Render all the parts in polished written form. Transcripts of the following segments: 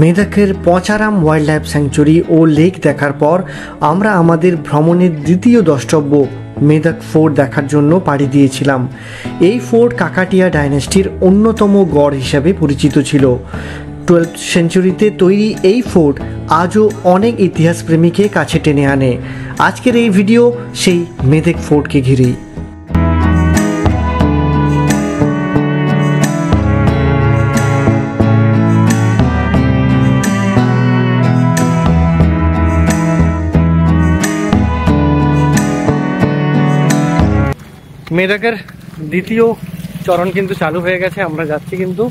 মেদাকের পচারাম wild life sanctuary ও lake দেখার পর আমরা আমাদের ভ্রমণের দ্বিতীয় দ্রষ্টব্য মেদাক ফোর্ট দেখার জন্য পাড়ি দিয়েছিলাম। এই ফোর্ট কাকাটিয়া ডাইনেস্টির অন্যতম গড় হিসাবে পরিচিত ছিল। 12th সেঞ্চুরিতে তৈরি এই ফোর্ট আজও অনেক ইতিহাস প্রেমীকে কাছে টেনে আনে। আজকের এই ভিডিও সেই মেদাক ফোর্টকে ঘিরেই। মেদাকের দ্বিতীয় চরণ কিন্তু চালু হয়ে গেছে। আমরা যাচ্ছি কিন্তু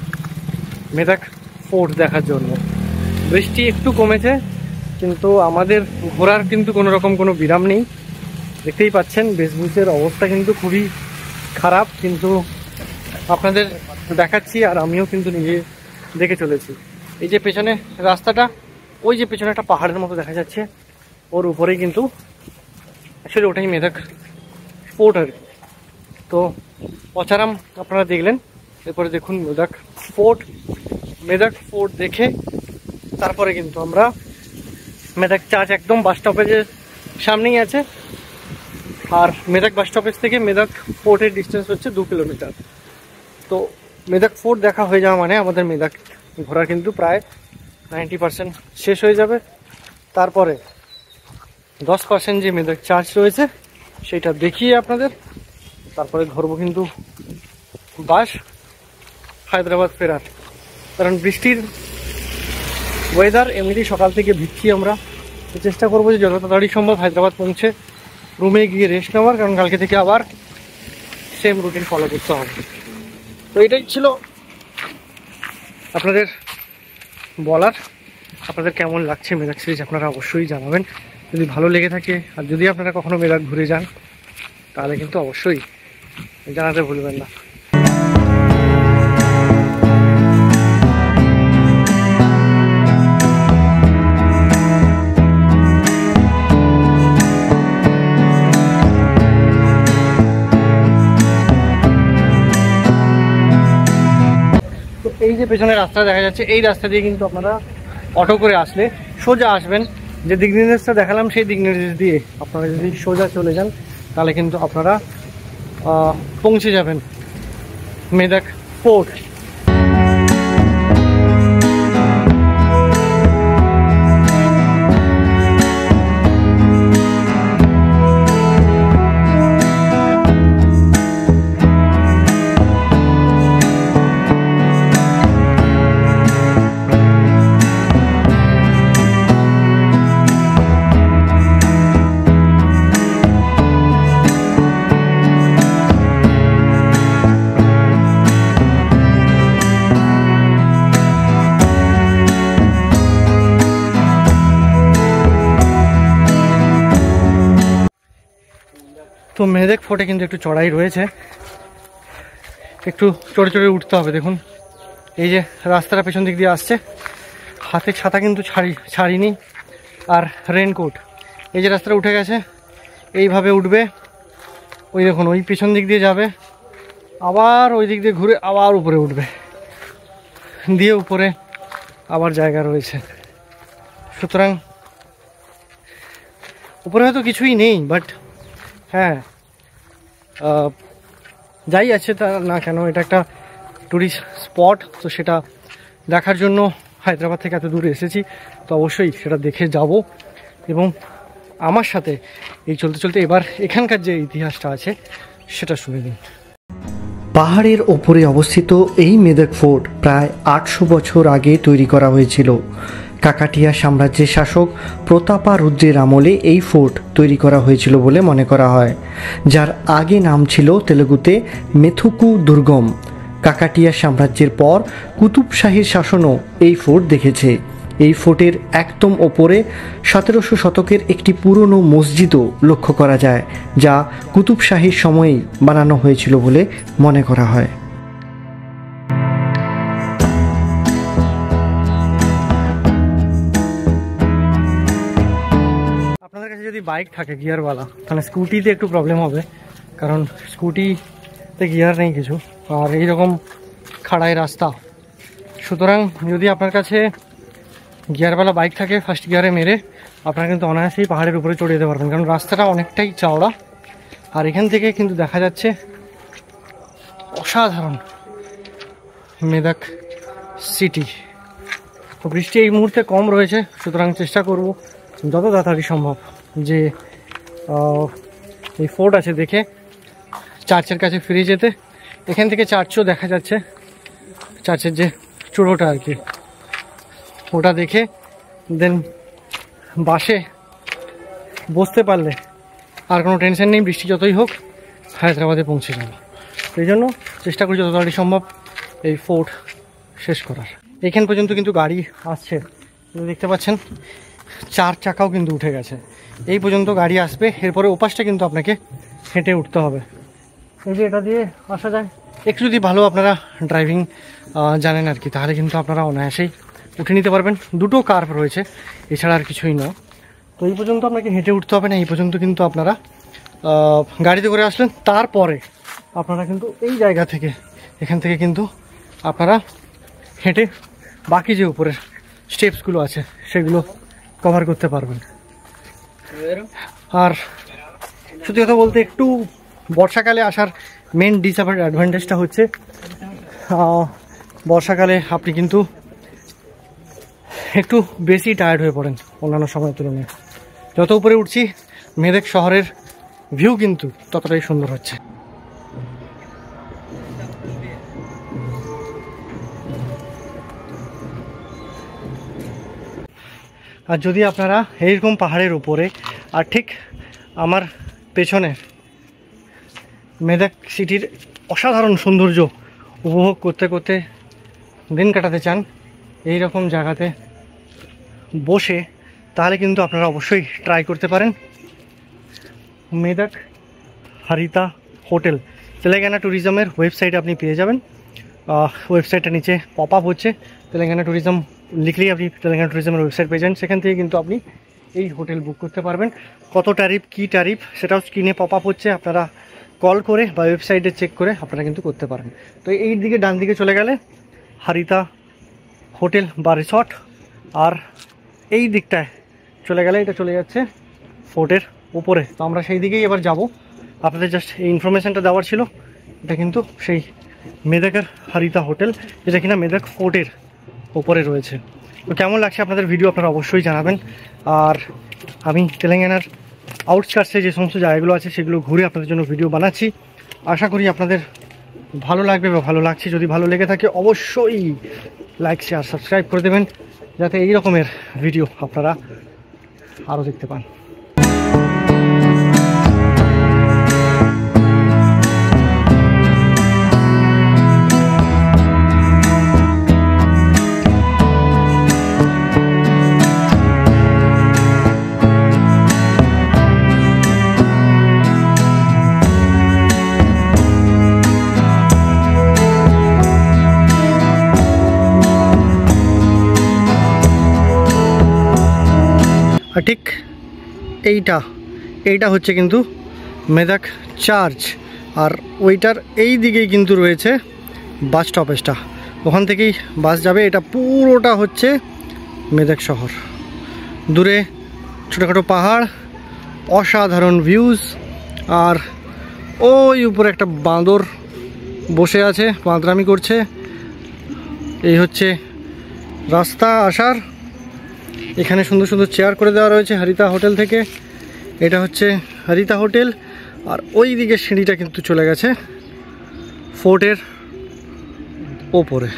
মেদাক ফোর্ট দেখার জন্য। বৃষ্টি একটু কমেছে, কিন্তু আমাদের ঘোরার কিন্তু কোনো রকম কোনো বিরাম নেই। দেখতেই পাচ্ছেন বেশভূষের অবস্থা কিন্তু খুবই খারাপ, কিন্তু আপনাদের দেখাচ্ছি আর আমিও কিন্তু নিজে দেখে চলেছি। এই যে পেছনে রাস্তাটা, ওই যে পেছনে একটা পাহাড়ের মতো দেখা যাচ্ছে, ওর উপরেই কিন্তু অ্যাকচুয়ালি ওটাই মেদাক ফোর্ট আর কি। তো পচারাম আপনারা দেখলেন, এরপরে দেখুন মেদাক ফোর্ট দেখে তারপরে কিন্তু আমরা মেদাক চার্চ একদম বাস স্টপেজের সামনেই আছে। আর মেদাক বাস স্টপেজ থেকে মেদাক ফোর্টের ডিস্টেন্স হচ্ছে 2 কিলোমিটার। তো মেদাক ফোর্ট দেখা হয়ে যাওয়া মানে আমাদের মেদাক ঘোরা কিন্তু প্রায় 90% শেষ হয়ে যাবে। তারপরে 10% যে মেদাক চার্চ রয়েছে সেটা দেখিয়ে আপনাদের তারপরে ধরবো কিন্তু বাস হায়দ্রাবাদ ফেরার। কারণ বৃষ্টির ওয়েদার, এমনিতেই সকাল থেকে ভিজছি আমরা। তো চেষ্টা করবো যে যত তাড়াতাড়ি সম্ভব হায়দ্রাবাদ পৌঁছে রুমে গিয়ে রেস্ট নেওয়ার, কারণ কালকে থেকে আবার সেম রুটিন ফলো করতে হবে। তো এটাই ছিল আপনাদের বলার। আপনাদের কেমন লাগছে মেদাক সিরিজ আপনারা অবশ্যই জানাবেন যদি ভালো লেগে থাকে। আর যদি আপনারা কখনো মেদাক ঘুরে যান তাহলে কিন্তু অবশ্যই জানাতে ভুলবেন না। তো এই যে পেছনে রাস্তা দেখা যাচ্ছে, এই রাস্তা দিয়ে কিন্তু আপনারা অটো করে আসলে সোজা আসবেন। যে দিক নির্দেশটা দেখালাম সেই দিক নির্দেশ দিয়ে আপনারা যদি সোজা চলে যান তাহলে কিন্তু আপনারা পৌঁছে যাবেন মেদাক ফোর্ট। তো মেদাক ফোর্টে কিন্তু একটু চড়াই রয়েছে, একটু চড়ে চড়ে উঠতে হবে। দেখুন এই যে রাস্তাটা পেছন দিক দিয়ে আসছে, হাতে ছাতা কিন্তু ছাড়িনি, আর রেনকোট। এই যে রাস্তাটা উঠে গেছে, এইভাবে উঠবে। ওই দেখুন ওই পেছন দিক দিয়ে যাবে, আবার ওই দিক দিয়ে ঘুরে আবার উপরে উঠবে, দিয়ে উপরে আবার জায়গা রয়েছে। সুতরাং উপরে হয়তো কিছুই নেই, বাট হ্যাঁ যাই আছে তা না কেন, এটা একটা ট্যুরিস্ট স্পট। তো সেটা দেখার জন্য হায়দ্রাবাদ থেকে এত দূরে এসেছি, তো অবশ্যই সেটা দেখে যাব। এবং আমার সাথে এই চলতে চলতে এবার এখানকার যে ইতিহাসটা আছে সেটা শুনে নিন। পাহাড়ের ওপরে অবস্থিত এই মেদাক ফোর্ট প্রায় 800 বছর আগে তৈরি করা হয়েছিল। কাকাটিয়া সাম্রাজ্যের শাসক প্রতাপারুদ্রের আমলে এই ফোর্ট তৈরি করা হয়েছিল বলে মনে করা হয়, যার আগে নাম ছিল তেলেগুতে মেথুকু দুর্গম। কাকাটিয়া সাম্রাজ্যের পর কুতুব শাহীর শাসনও এই ফোর্ট দেখেছে। এই ফোর্টের একদম ওপরে 1700 শতকের একটি পুরনো মসজিদও লক্ষ্য করা যায়, যা কুতুব শাহীর সময়েই বানানো হয়েছিল বলে মনে করা হয়। আপনাদের কাছে যদি বাইক থাকে গিয়ারওয়ালা, তাহলে স্কুটিতে একটু প্রবলেম হবে, কারণ স্কুটিতে গিয়ার নেই কিছু, আর এইরকম খাড়াই রাস্তা। সুতরাং যদি আপনার কাছে গিয়ারওয়ালা বাইক থাকে ফার্স্ট গিয়ারে মেরে আপনারা কিন্তু অনায়াসেই পাহাড়ের উপরে চড়ে যেতে পারবেন, কারণ রাস্তাটা অনেকটাই চওড়া। আর এখান থেকে কিন্তু দেখা যাচ্ছে অসাধারণ মেদাক সিটি। তো বৃষ্টি এই মুহূর্তে কম রয়েছে, সুতরাং চেষ্টা করব যত তাড়াতাড়ি সম্ভব যে এই ফোর্ট আছে দেখে চার্চের কাছে ফিরে যেতে। এখান থেকে চার্চও দেখা যাচ্ছে, চার্চের যে চূড়োটা আর কি, ওটা দেখে দেন বাসে বসতে পারলে আর কোনো টেনশন নেই, বৃষ্টি যতই হোক হায়দ্রাবাদে পৌঁছে যাব। এই জন্য চেষ্টা করি যত তাড়াতাড়ি সম্ভব এই ফোর্ট শেষ করার। এখান পর্যন্ত কিন্তু গাড়ি আসছে, দেখতে পাচ্ছেন 4 চাকাও কিন্তু উঠে গেছে। এই পর্যন্ত গাড়ি আসবে, এরপরে ওপাশটা কিন্তু আপনাকে হেঁটে উঠতে হবে। এই যে এটা দিয়ে আসা যায়, একটু যদি ভালো আপনারা ড্রাইভিং জানেন আর কি, তাহলে কিন্তু আপনারা অনায়াসেই উঠে নিতে পারবেন। দুটো কার্ভ রয়েছে, এছাড়া আর কিছুই না। তো এই পর্যন্ত আপনাকে হেঁটে উঠতে হবে না, এই পর্যন্ত কিন্তু আপনারা গাড়িতে করে আসলেন। তারপরে আপনারা কিন্তু এই জায়গা থেকে, এখান থেকে কিন্তু আপনারা হেঁটে বাকি যে উপরের স্টেপসগুলো আছে সেগুলো কভার করতে পারবেন। আর সত্যি কথা বলতে একটু বর্ষাকালে আসার মেন ডিসঅ্যাডভান্টেজটা হচ্ছে বর্ষাকালে আপনি কিন্তু একটু বেশি টায়ার্ড হয়ে পড়েন অন্যান্য সময়ের তুলনায়। যত উপরে উঠছি মেদাক শহরের ভিউ কিন্তু ততটাই সুন্দর হচ্ছে। আর যদি আপনারা এইরকম পাহাড়ের উপরে আর ঠিক আমার পেছনে মেদাক সিটির অসাধারণ সৌন্দর্য উপভোগ করতে করতে দিন কাটাতে চান এই রকম জায়গাতে বসে, তাহলে কিন্তু আপনারা অবশ্যই ট্রাই করতে পারেন মেদাক হারিতা হোটেল। তেলেঙ্গানা ট্যুরিজমের ওয়েবসাইটে আপনি পেয়ে যাবেন। ওয়েবসাইটটা নিচে পপ আপ হচ্ছে, তেলেঙ্গানা ট্যুরিজম লিখলেই আপনি তেলেঙ্গানা ট্যুরিজমের ওয়েবসাইট পেয়ে যান। সেখান থেকে কিন্তু আপনি এই হোটেল বুক করতে পারবেন। কত ট্যারিফ, কী ট্যারিফ সেটাও স্ক্রিনে পপ আপ হচ্ছে, আপনারা কল করে বা ওয়েবসাইটে চেক করে আপনারা কিন্তু করতে পারেন। তো এই দিকে ডান দিকে চলে গেলে হারিতা হোটেল বা রিসর্ট, আর এই দিকটায় চলে গেলে এটা চলে যাচ্ছে ফোর্টের উপরে। তো আমরা সেই দিকেই এবার যাব। আপনাদের জাস্ট এই ইনফরমেশানটা দেওয়ার ছিল। এটা কিন্তু সেই মেদাকের হারিতা হোটেল, যেটা কিনা মেদাক ফোর্টের ওপরে রয়েছে। তো কেমন লাগছে আপনাদের ভিডিও আপনারা অবশ্যই জানাবেন। আর আমি তেলেঙ্গানার আউটস্কার্টসে যে সমস্ত জায়গাগুলো আছে সেগুলো ঘুরে আপনাদের জন্য ভিডিও বানাচ্ছি। আশা করি আপনাদের ভালো লাগবে বা ভালো লাগছে। যদি ভালো লেগে থাকে অবশ্যই লাইক, শেয়ার, সাবস্ক্রাইব করে দেবেন, যাতে এই রকমের ভিডিও আপনারা আরও দেখতে পান। আর ঠিক এইটা হচ্ছে কিন্তু মেদাক চার্চ, আর ওইটার এই দিকেই কিন্তু রয়েছে বাস স্টপেজটা। ওখান থেকেই বাস যাবে। এটা পুরোটা হচ্ছে মেদাক শহর। দূরে ছোটোখাটো পাহাড়, অসাধারণ ভিউজ, আর ওই উপরে একটা বাঁদর বসে আছে, বাঁদরামি করছে। এই হচ্ছে রাস্তা আসার। এখানে সুন্দর সুন্দর চেয়ার করে দেওয়া রয়েছে হারিতা হোটেল থেকে। এটা হচ্ছে হারিতা হোটেল, আর ওই দিকে সিঁড়িটা কিন্তু চলে গেছে ফোর্টের ওপরে।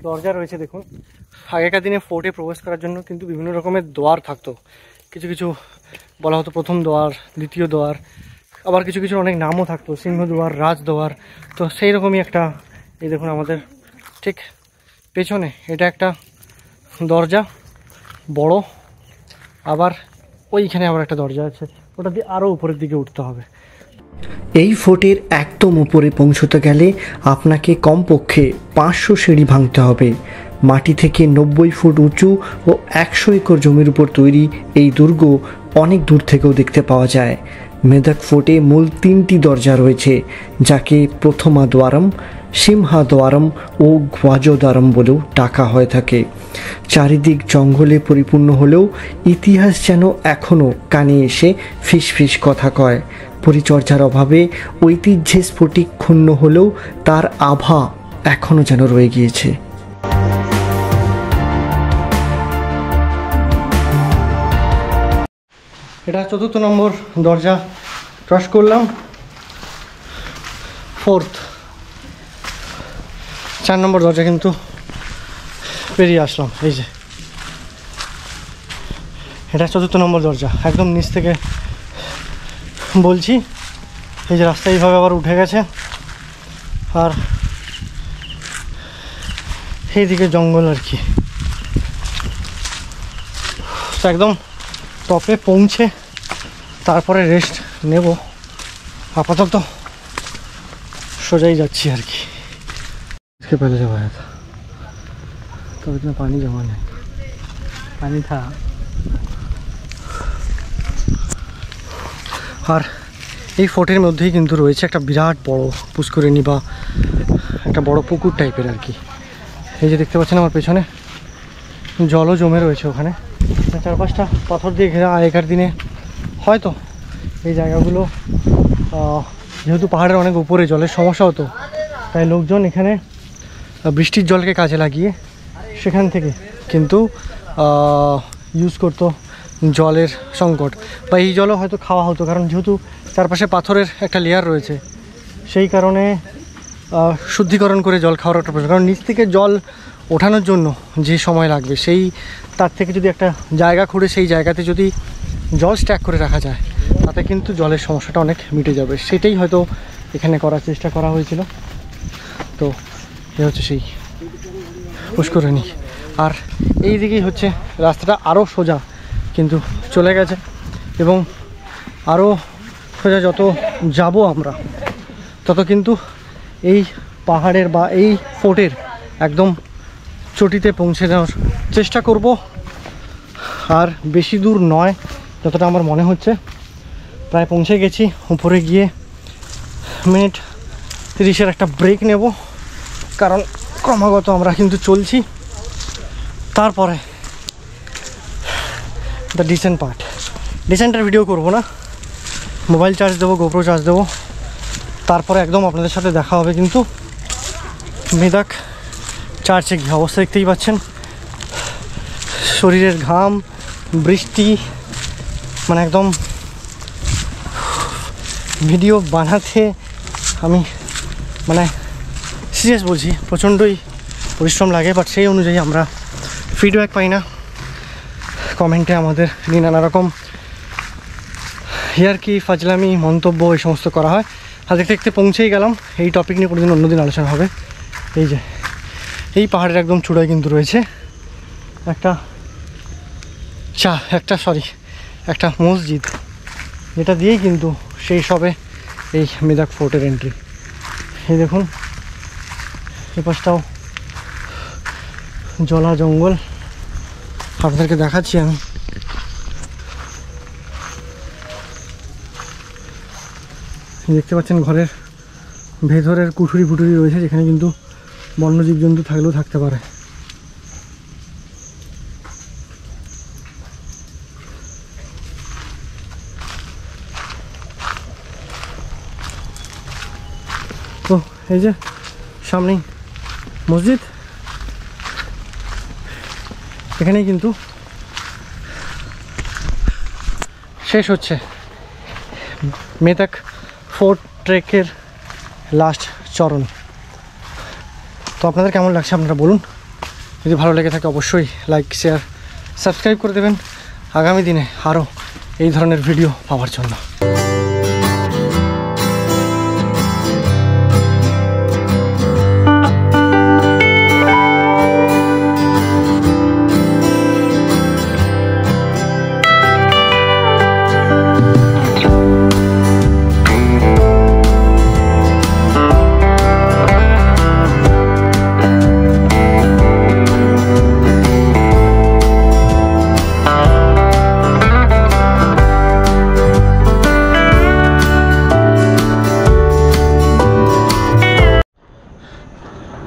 দরজা রয়েছে দেখুন। আগেকার দিনে ফোর্টে প্রবেশ করার জন্য কিন্তু বিভিন্ন রকমের দ্বার থাকতো, কিছু কিছু বলা হতো প্রথম দ্বার, দ্বিতীয় দ্বার, আবার কিছু কিছু অনেক নামও থাকতো, সিংহদ্বার, রাজদ্বার। তো সেই রকমই একটা, এই দেখুন আমাদের ঠিক পেছনে এটা একটা দরজা বড়, আবার ওইখানে আবার একটা দরজা আছে, ওটা দিয়ে আরও উপরের দিকে উঠতে হবে। এই ফোর্টের একদম উপরে পৌঁছতে গেলে আপনাকে কমপক্ষে 500 সিঁড়ি ভাঙতে হবে। মাটি থেকে 90 ফুট উঁচু ও 100 একর জমির উপর তৈরি এই দুর্গ অনেক দূর থেকেও দেখতে পাওয়া যায়। মেদাক ফোর্টে মূল 3টি দরজা রয়েছে, যাকে প্রথমা দ্বারম, সিমহা দ্বারম ও গ্বাজদ্বারম বলেও ডাকা হয়ে থাকে। চারিদিক জঙ্গলে পরিপূর্ণ হলেও ইতিহাস যেন এখনও কানে এসে ফিসফিস কথা কয়। পরিচর্যার অভাবে ঐতিহ্যের স্ফটিক ক্ষুণ্ণ হলেও তার আভা এখনও যেন রয়ে গিয়েছে। এটা 4র্থ নম্বর দরজা ক্রস করলাম, 4th 4 নম্বর দরজা কিন্তু পেরিয়ে আসলাম। এই যে এটা 4র্থ নম্বর দরজা, একদম নিচ থেকে বলছি। এই যে রাস্তা এইভাবে আবার উঠে গেছে, আর এইদিকে জঙ্গল আর কি। তো একদম টপে পৌঁছে তারপরে রেস্ট নেব। আপাতত সোজাই যাচ্ছি আর কি। इसके पहले जब आया था तो इतना पानी जमा नहीं, पानी था। আর এই ফোর্টের মধ্যেই কিন্তু রয়েছে একটা বিরাট বড় পুষ্করিণী বা একটা বড় পুকুর টাইপের আর কি। এই যে দেখতে পাচ্ছেন আমার পেছনে জলও জমে রয়েছে ওখানে, 4-5টা পাথর দিয়ে ঘেরা। আগেকার দিনে হয়তো এই জায়গাগুলো যেহেতু পাহাড়ের অনেক উপরে জলের সমস্যা হতো, তাই লোকজন এখানে বৃষ্টির জলকে কাজে লাগিয়ে সেখান থেকে কিন্তু ইউজ করতো জলের সংকট, বা এই জলও হয়তো খাওয়া হতো, কারণ যেহেতু চারপাশে পাথরের একটা লেয়ার রয়েছে সেই কারণে শুদ্ধিকরণ করে জল খাওয়ার একটা প্রয়োজন। কারণ নিচ থেকে জল ওঠানোর জন্য যে সময় লাগবে, সেই তার থেকে যদি একটা জায়গা খুঁড়ে সেই জায়গাতে যদি জল স্ট্যাক করে রাখা যায়, তাতে কিন্তু জলের সমস্যাটা অনেক মিটে যাবে। সেটাই হয়তো এখানে করার চেষ্টা করা হয়েছিল। তো এ হচ্ছে সেই পুষ্করিণী, আর এই দিকেই হচ্ছে রাস্তাটা আরও সোজা কিন্তু চলে গেছে, এবং আরও সোজা যত যাব আমরা তত কিন্তু এই পাহাড়ের বা এই ফোর্টের একদম চটিতে পৌঁছে যাওয়ার চেষ্টা করব। আর বেশি দূর নয়, যতটা আমার মনে হচ্ছে প্রায় পৌঁছে গেছি। উপরে গিয়ে মিনিট 30-এর একটা ব্রেক নেব, কারণ ক্রমাগত আমরা কিন্তু চলছি। তারপরে দ্য ডিসেন্ট পার্ট, ডিসেন্টের ভিডিও করব না, মোবাইল চার্জ দেবো, গোপ্রো চার্জ দেবো, তারপরে একদম আপনাদের সাথে দেখা হবে। কিন্তু মেদাক চার্চে গিয়ে অবস্থা দেখতেই পাচ্ছেন, শরীরের ঘাম, বৃষ্টি, মানে একদম ভিডিও বানাতে আমি মানে সিরিয়াস বলছি, প্রচণ্ডই পরিশ্রম লাগে। বাট সেই অনুযায়ী আমরা ফিডব্যাক পাই না। কমেন্টে আমাদের নিয়ে নানা রকম ইয়ার্কি, ফাজলামি, মন্তব্য এই সমস্ত করা হয়। আর দেখতে দেখতে পৌঁছেই গেলাম। এই টপিক নিয়ে কোনোদিন অন্যদিন আলোচনা হবে। এই যে এই পাহাড়ের একদম চূড়ায় কিন্তু রয়েছে একটা মসজিদ, যেটা দিয়েই কিন্তু সেই সবে এই মেদাক ফোর্টের এন্ট্রি। এই দেখুন এই পাশটাও জলা জঙ্গল, আপনাদেরকে দেখাচ্ছি আমি। দেখতে পাচ্ছেন ঘরের ভেতরের কুঠুরি ফুটুরি রয়েছে, যেখানে কিন্তু বন্য জীবজন্তু থাকলেও থাকতে পারে। তো এই যে সামনেই মসজিদ, এখানেই কিন্তু শেষ হচ্ছে মেদাক ফোর্ট ট্রেকের লাস্ট চরণ। তো আপনাদের কেমন লাগছে আপনারা বলুন। যদি ভালো লেগে থাকে অবশ্যই লাইক, শেয়ার, সাবস্ক্রাইব করে দেবেন আগামী দিনে আরও এই ধরনের ভিডিও পাওয়ার জন্য।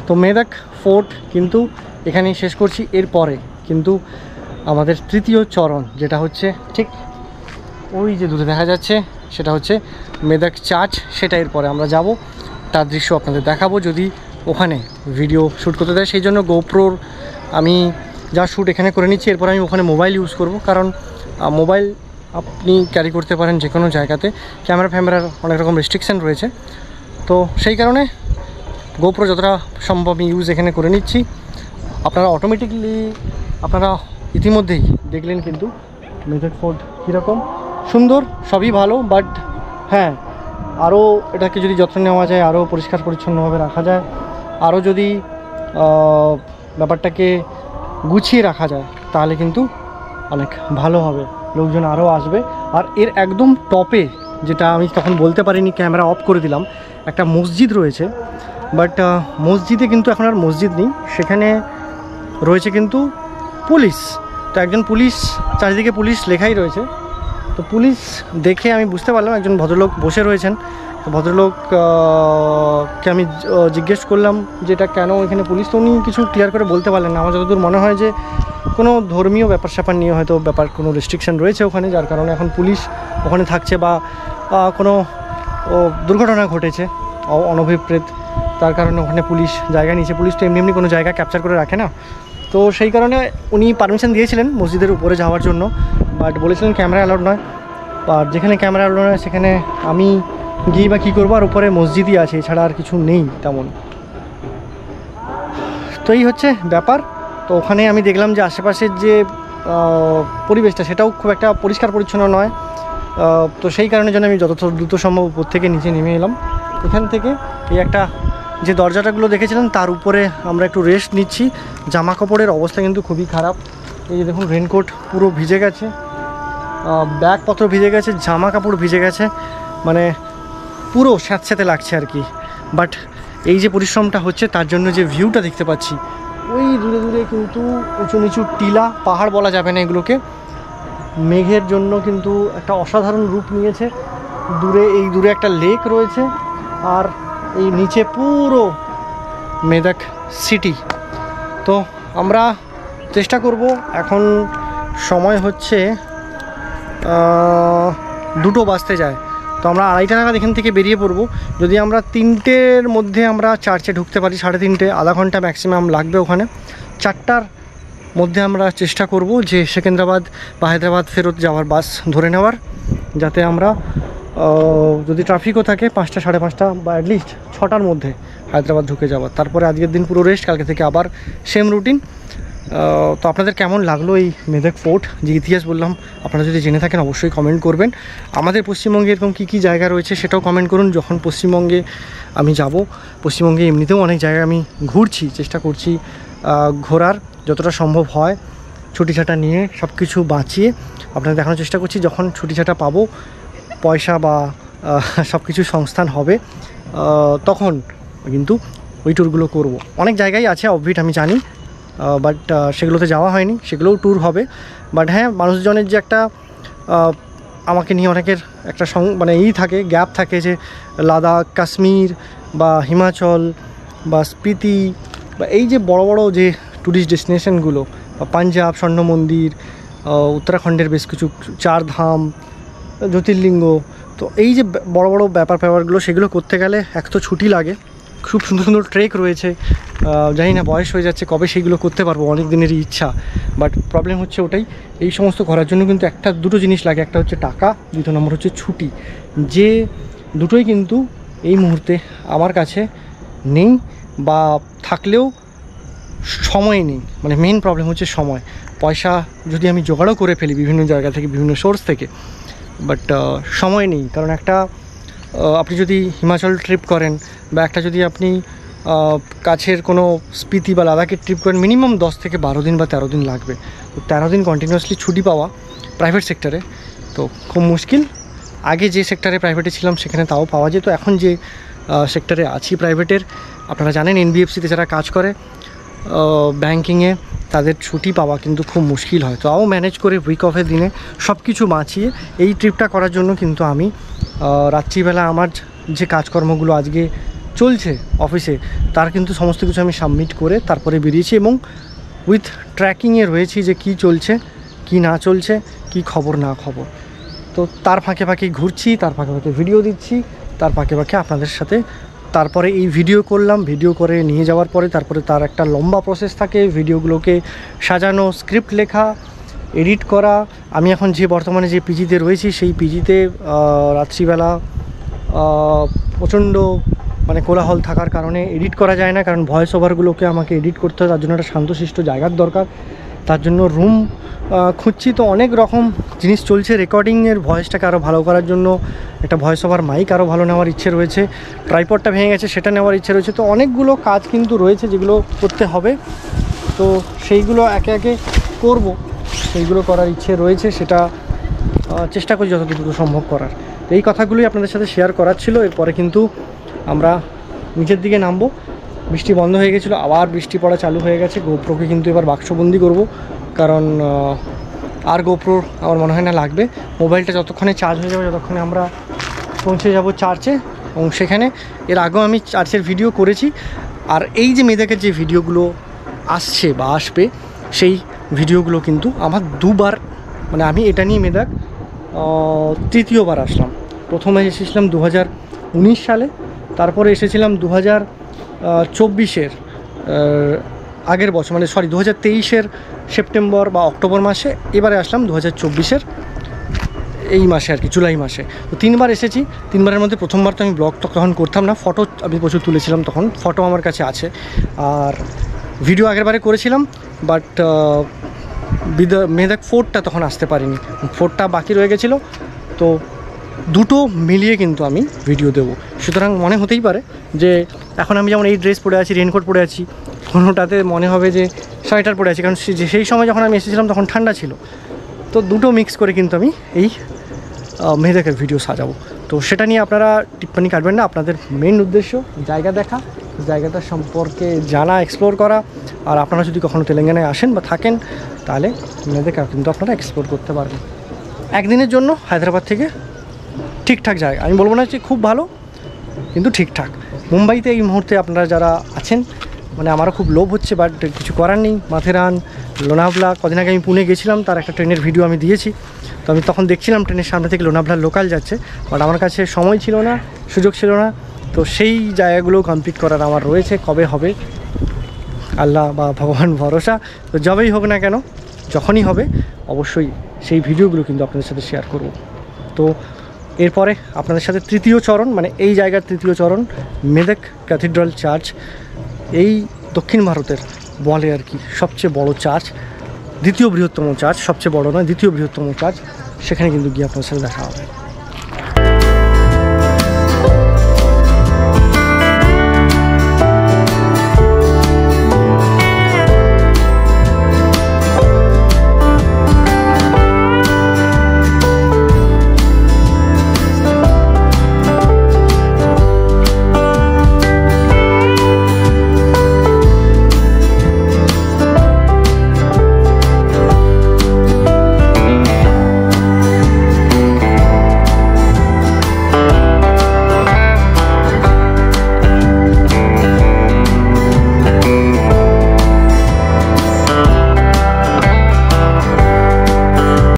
তো মেদাক ফোর্ট কিন্তু এখানেই শেষ করছি। এরপরে কিন্তু আমাদের তৃতীয় চরণ, যেটা হচ্ছে ঠিক ওই যে দূরে দেখা যাচ্ছে, সেটা হচ্ছে মেদাক চার্চ। সেটা এরপরে আমরা যাব, তার দৃশ্য আপনাদের দেখাবো যদি ওখানে ভিডিও শ্যুট করতে দেয়। সেই জন্য গোপ্রোর আমি যা শ্যুট এখানে করে নিচ্ছি, এরপর আমি ওখানে মোবাইল ইউজ করব, কারণ মোবাইল আপনি ক্যারি করতে পারেন যে কোনো জায়গাতে, ক্যামেরার অনেক রকম রেস্ট্রিকশান রয়েছে। তো সেই কারণে গোপ্রো যতটা সম্ভব আমি ইউজ এখানে করে নিচ্ছি। আপনারা অটোমেটিকলি আপনারা ইতিমধ্যেই দেখলেন কিন্তু মেদাক ফোর্ট কীরকম সুন্দর, সবই ভালো। বাট হ্যাঁ, আরও এটাকে যদি যত্ন নেওয়া যায়, আরও পরিষ্কার পরিচ্ছন্নভাবে রাখা যায়, আরও যদি ব্যাপারটাকে গুছিয়ে রাখা যায়, তাহলে কিন্তু অনেক ভালো হবে, লোকজন আরও আসবে। আর এর একদম টপে, যেটা আমি তখন বলতে পারিনি, ক্যামেরা অফ করে দিলাম, একটা মসজিদ রয়েছে। বাট মসজিদে কিন্তু এখন আর মসজিদ নেই, সেখানে রয়েছে কিন্তু পুলিশ। তো একজন পুলিশ, চারিদিকে পুলিশ লেখাই রয়েছে। তো পুলিশ দেখে আমি বুঝতে পারলাম একজন ভদ্রলোক বসে রয়েছেন। তো ভদ্রলোককে আমি জিজ্ঞেস করলাম যে এটা কেন এখানে পুলিশ। তো উনি কিছু ক্লিয়ার করে বলতে পারলেন না। আমার যতদূর মনে হয় যে কোনো ধর্মীয় ব্যাপার স্যাপার নিয়ে হয়তো কোনো রেস্ট্রিকশান রয়েছে ওখানে, যার কারণে এখন পুলিশ ওখানে থাকছে, বা কোনো দুর্ঘটনা ঘটেছে অনভিপ্রেত, তার কারণে ওখানে পুলিশ জায়গা নিয়েছে। পুলিশ তো এমনি কোনো জায়গা ক্যাপচার করে রাখে না। তো সেই কারণে উনি পারমিশন দিয়েছিলেন মসজিদের উপরে যাওয়ার জন্য, বাট বলেছিলেন ক্যামেরা অ্যালাউড নয়। আর যেখানে ক্যামেরা অ্যালাউড নয় সেখানে আমি গিয়ে বা কী করবো, আর উপরে মসজিদই আছে, এছাড়া আর কিছু নেই তেমন। তো এই হচ্ছে ব্যাপার। তো ওখানে আমি দেখলাম যে আশেপাশের যে পরিবেশটা, সেটাও খুব একটা পরিষ্কার পরিচ্ছন্ন নয়। তো সেই কারণের জন্য আমি যত দ্রুত সম্ভব উপর থেকে নিচে নেমে এলাম। এখান থেকে এই একটা যে দরজাটাগুলো দেখেছিলাম, তার উপরে আমরা একটু রেস্ট নিচ্ছি। জামা কাপড়ের অবস্থা কিন্তু খুবই খারাপ। এই যে দেখুন, রেনকোট পুরো ভিজে গেছে, ব্যাগপত্র ভিজে গেছে, জামা কাপড় ভিজে গেছে, মানে পুরো স্যাঁতস্যাঁতে লাগছে আর কি। বাট এই যে পরিশ্রমটা হচ্ছে, তার জন্য যে ভিউটা দেখতে পাচ্ছি, ওই দূরে দূরে কিন্তু উঁচু নিচু টিলা, পাহাড় বলা যাবে না এগুলোকে, মেঘের জন্য কিন্তু একটা অসাধারণ রূপ নিয়েছে। দূরে একটা লেক রয়েছে, আর এই নিচে পুরো মেদাক সিটি। তো আমরা চেষ্টা করব, এখন সময় হচ্ছে 2টো বাজতে যায়, তো আমরা 2:30 নাগাদ এখান থেকে বেরিয়ে পড়ব। যদি আমরা 3টের মধ্যে আমরা চার্চে ঢুকতে পারি, 3:30, আধা ঘন্টা ম্যাক্সিমাম লাগবে ওখানে। 4টার মধ্যে আমরা চেষ্টা করব যে সেকেন্দ্রাবাদ বা হায়দ্রাবাদ ফেরত যাওয়ার বাস ধরে নেওয়ার, যাতে আমরা যদি ট্রাফিকও থাকে 5টা, 5:30 বা অ্যাটলিস্ট 6টার মধ্যে হায়দ্রাবাদ ঢুকে যাওয়ার। তারপরে আজকের দিন পুরো রেস্ট, কালকে থেকে আবার সেম রুটিন। তো আপনাদের কেমন লাগলো এই মেদাক ফোর্ট, যে ইতিহাস বললাম, আপনারা যদি জেনে থাকেন অবশ্যই কমেন্ট করবেন। আমাদের পশ্চিমবঙ্গে এরকম কী জায়গা রয়েছে সেটাও কমেন্ট করুন। যখন পশ্চিমবঙ্গে আমি যাব, পশ্চিমবঙ্গে এমনিতেও অনেক জায়গায় আমি ঘুরছি, চেষ্টা করছি ঘোরার যতটা সম্ভব হয়, ছুটিছাটা নিয়ে সব কিছু বাঁচিয়ে আপনাদের দেখানোর চেষ্টা করছি। যখন ছুটিছাটা পাবো, পয়সা বা সব কিছু সংস্থান হবে, তখন কিন্তু ওই ট্যুরগুলো করব। অনেক জায়গায় আছে অফবিট, আমি জানি, বাট সেগুলোতে যাওয়া হয়নি, সেগুলোও ট্যুর হবে। বাট হ্যাঁ, মানুষজনের যে একটা আমাকে নিয়ে অনেকের একটা মানে থাকে, গ্যাপ থাকে, যে লাদাখ, কাশ্মীর বা হিমাচল বা স্পিতি বা এই যে বড় বড় যে ট্যুরিস্ট ডেস্টিনেশনগুলো, বা পাঞ্জাব, স্বর্ণ মন্দির, উত্তরাখণ্ডের বেশ কিছু 4 ধাম, জ্যোতির্লিঙ্গ, তো এই যে বড় বড় ব্যাপারগুলো, সেগুলো করতে গেলে এক তো ছুটি লাগে, খুব সুন্দর সুন্দর ট্রেক রয়েছে, জানি না বয়স হয়ে যাচ্ছে কবে সেইগুলো করতে পারবো, অনেক দিনেরই ইচ্ছা। বাট প্রবলেম হচ্ছে ওটাই, এই সমস্ত করার জন্য কিন্তু দুটো জিনিস লাগে, একটা হচ্ছে টাকা, দ্বিতীয় নম্বর হচ্ছে ছুটি, যে দুটোই কিন্তু এই মুহূর্তে আমার কাছে নেই, বা থাকলেও সময় নেই, মানে মেন প্রবলেম হচ্ছে সময়। পয়সা যদি আমি জোগাড়ও করে ফেলি বিভিন্ন জায়গা থেকে, বিভিন্ন সোর্স থেকে, বাট সময় নেই। কারণ একটা আপনি যদি হিমাচল ট্রিপ করেন বা একটা যদি আপনি কাছের কোনো স্পিতি বা লাদাখের ট্রিপ করেন, মিনিমাম 10 থেকে 12 দিন বা 13 দিন লাগবে। তো 13 দিন কন্টিনিউয়াসলি ছুটি পাওয়া প্রাইভেট সেক্টরে তো খুব মুশকিল। আগে যে সেক্টরে প্রাইভেটে ছিলাম সেখানে তাও পাওয়া যেত, এখন যে সেক্টরে আছি প্রাইভেটের, আপনারা জানেন এনবিএফসিতে যারা কাজ করে ব্যাঙ্কিংয়ে, তাদের ছুটি পাওয়া কিন্তু খুব মুশকিল হয়। তো তাও ম্যানেজ করে উইক অফের দিনে সব কিছু বাঁচিয়ে এই ট্রিপটা করার জন্য কিন্তু আমি রাত্রিবেলা আমার যে কাজকর্মগুলো আজকে চলছে অফিসে, তার কিন্তু সমস্ত কিছু আমি সাবমিট করে তারপরে বেরিয়েছি এবং উইথ ট্র্যাকিংয়ে রয়েছি যে কি চলছে, কি না চলছে, কি খবর না খবর। তো তার ফাঁকে ফাঁকে ঘুরছি, তার ফাঁকে ফাঁকে ভিডিও দিচ্ছি, তার ফাঁকে ফাঁকে আপনাদের সাথে তারপরে এই ভিডিও করলাম। ভিডিও করে নিয়ে যাওয়ার পরে তারপরে তার একটা লম্বা প্রসেস থাকে, ভিডিওগুলোকে সাজানো, স্ক্রিপ্ট লেখা, এডিট করা। আমি এখন যে বর্তমানে যে পিজিতে রয়েছি সেই পিজিতে রাত্রিবেলা প্রচণ্ড মানে কোলাহল থাকার কারণে এডিট করা যায় না, কারণ ভয়েস ওভারগুলোকে আমাকে এডিট করতে হয়, তার জন্য একটা শান্তশিষ্ট জায়গার দরকার, তার জন্য রুম খুঁজছি। তো অনেক রকম জিনিস চলছে। রেকর্ডিংয়ের ভয়েসটাকে আরও ভালো করার জন্য একটা ভয়েস ওভার মাইক আরও ভালো নেওয়ার ইচ্ছে রয়েছে, ট্রাইপডটা ভেঙে গেছে সেটা নেওয়ার ইচ্ছে রয়েছে। তো অনেকগুলো কাজ কিন্তু রয়েছে যেগুলো করতে হবে, তো সেইগুলো একে একে করব, সেইগুলো করার ইচ্ছে রয়েছে, সেটা চেষ্টা করি যতটুকু সম্ভব করার। এই কথাগুলোই আপনাদের সাথে শেয়ার করার ছিল। এরপরে কিন্তু আমরা নিচের দিকে নামবো। বৃষ্টি বন্ধ হয়ে গেছিলো, আবার বৃষ্টি পড়া চালু হয়ে গেছে। গোপ্রোকে কিন্তু এবার বাক্সবন্দি করব, কারণ আর গোপ্রো আমার মনে হয় না লাগবে। মোবাইলটা যতক্ষণে চার্জ হয়ে যাবে, যতক্ষণে আমরা পৌঁছে যাব চার্চে, এবং সেখানে এর আগেও আমি চার্চের ভিডিও করেছি। আর এই যে মেয়েদের যে ভিডিওগুলো আসছে বা আসবে, সেই ভিডিওগুলো কিন্তু আমার দুবার, মানে আমি এটা নিয়ে মেদাক তৃতীয়বার আসলাম। প্রথমে এসেছিলাম 2019 সালে, তারপরে এসেছিলাম 2024-এর আগের বছর, মানে 2023-এর সেপ্টেম্বর বা অক্টোবর মাসে। এবারে আসলাম 2024-এর এই মাসে আর কি, জুলাই মাসে। তো 3বার এসেছি। 3বারের মধ্যে প্রথমবার তো আমি ব্লগ তখন করতাম না, ফটো আমি প্রচুর তুলেছিলাম, তখন ফটো আমার কাছে আছে। আর ভিডিও আগেরবারে করেছিলাম, বাট মেদাক ফোর্টটা তখন আসতে পারিনি, ফোর্টটা বাকি রয়ে গেছিলো। তো দুটো মিলিয়ে কিন্তু আমি ভিডিও দেবো। সুতরাং মনে হতেই পারে যে এখন আমি যেমন এই ড্রেস পরে আছি, রেনকোট পরে আছি, কোনোটাতে মনে হবে যে সোয়েটার পরে আছি, কারণ সেই সময় যখন আমি এসেছিলাম তখন ঠান্ডা ছিল। তো দুটো মিক্স করে কিন্তু আমি এই মেদাকের ভিডিও সাজাবো। তো সেটা নিয়ে আপনারা টিপ্পনি কাটবেন না। আপনাদের মেন উদ্দেশ্য জায়গা দেখা, জায়গাটা সম্পর্কে জানা, এক্সপ্লোর করা। আর আপনারা যদি কখনো তেলেঙ্গানায় আসেন বা থাকেন, তাহলে মেদাক কিন্তু আপনারা এক্সপ্লোর করতে পারবেন। একদিনের জন্য হায়দ্রাবাদ থেকে ঠিকঠাক জায়গা, আমি বলবো না যে খুব ভালো, কিন্তু ঠিকঠাক। মুম্বাইতে এই মুহূর্তে আপনারা যারা আছেন, মানে আমারও খুব লোভ হচ্ছে, বাট কিছু করার নেই। মাথেরান, লোনাভলা, কদিন আগে আমি পুনে গেছিলাম, তার একটা ট্রেনের ভিডিও আমি দিয়েছি। তো আমি তখন দেখছিলাম ট্রেনের সামনে থেকে লোনাভলার লোকাল যাচ্ছে, বাট আমার কাছে সময় ছিল না, সুযোগ ছিল না। তো সেই জায়গাগুলো কমপ্লিট করার আমার রয়েছে। কবে হবে আল্লাহ বা ভগবান ভরসা। তো যবেই হোক না কেন, যখনই হবে অবশ্যই সেই ভিডিওগুলো কিন্তু আপনাদের সাথে শেয়ার করব। তো এরপরে আপনাদের সাথে তৃতীয় চরণ, মানে এই জায়গার তৃতীয় চরণ মেদাক ক্যাথিড্রাল চার্চ, এই দক্ষিণ ভারতের বলে আর কি সবচেয়ে বড় চার্চ, দ্বিতীয় বৃহত্তম চার্চ, সবচেয়ে বড় নয়, দ্বিতীয় বৃহত্তম চার্চ। সেখানে কিন্তু গিয়ে আপনার সাথে দেখা হবে।